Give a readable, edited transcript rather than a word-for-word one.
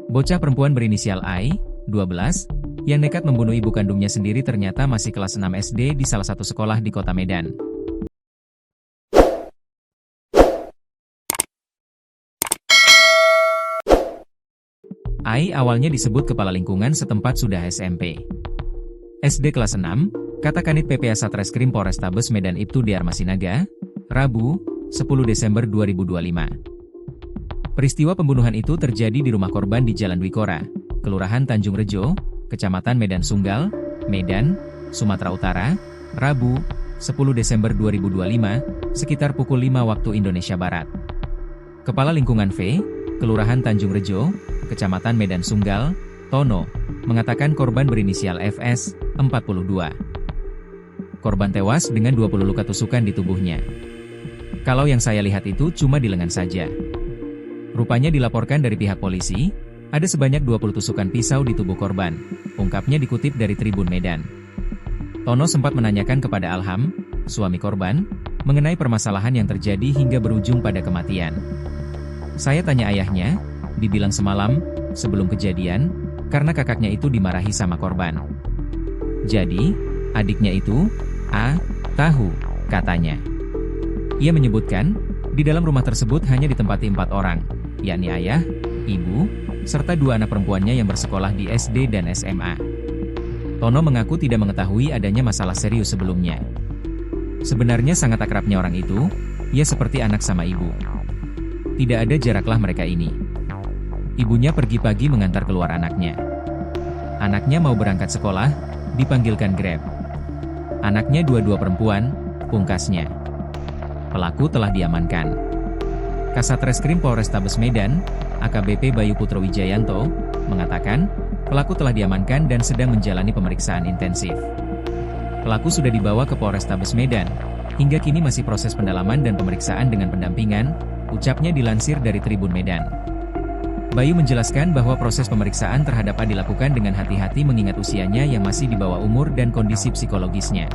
Bocah perempuan berinisial I, 12, yang nekat membunuh ibu kandungnya sendiri ternyata masih kelas 6 SD di salah satu sekolah di kota Medan. I awalnya disebut kepala lingkungan setempat sudah SMP. SD kelas 6, kata Kanit PPA Satreskrim Polrestabes Medan Ibtu Diarmasinaga, Rabu, 10 Desember 2025. Peristiwa pembunuhan itu terjadi di rumah korban di Jalan Dwikora, Kelurahan Tanjung Rejo, Kecamatan Medan Sunggal, Medan, Sumatera Utara, Rabu, 10 Desember 2025, sekitar pukul 5 waktu Indonesia Barat. Kepala Lingkungan V, Kelurahan Tanjung Rejo, Kecamatan Medan Sunggal, Tono, mengatakan korban berinisial FS, 42. Korban tewas dengan 20 luka tusukan di tubuhnya. Kalau yang saya lihat itu cuma di lengan saja. Rupanya dilaporkan dari pihak polisi, ada sebanyak 20 tusukan pisau di tubuh korban, ungkapnya dikutip dari Tribun Medan. Tono sempat menanyakan kepada Alham, suami korban, mengenai permasalahan yang terjadi hingga berujung pada kematian. Saya tanya ayahnya, dibilang semalam, sebelum kejadian, karena kakaknya itu dimarahi sama korban. Jadi, adiknya itu, tahu, katanya. Ia menyebutkan, di dalam rumah tersebut hanya ditempati 4 orang, yakni ayah, ibu, serta 2 anak perempuannya yang bersekolah di SD dan SMA. Tono mengaku tidak mengetahui adanya masalah serius sebelumnya. Sebenarnya sangat akrabnya orang itu, ia seperti anak sama ibu. Tidak ada jaraklah mereka ini. Ibunya pergi pagi mengantar keluar anaknya. Anaknya mau berangkat sekolah, dipanggilkan Grab. Anaknya dua-dua perempuan, pungkasnya. Pelaku telah diamankan. Kasatreskrim Polrestabes Medan, AKBP Bayu Putro Wijayanto, mengatakan, pelaku telah diamankan dan sedang menjalani pemeriksaan intensif. Pelaku sudah dibawa ke Polrestabes Medan, hingga kini masih proses pendalaman dan pemeriksaan dengan pendampingan, ucapnya dilansir dari Tribun Medan. Bayu menjelaskan bahwa proses pemeriksaan terhadap A dilakukan dengan hati-hati mengingat usianya yang masih di bawah umur dan kondisi psikologisnya.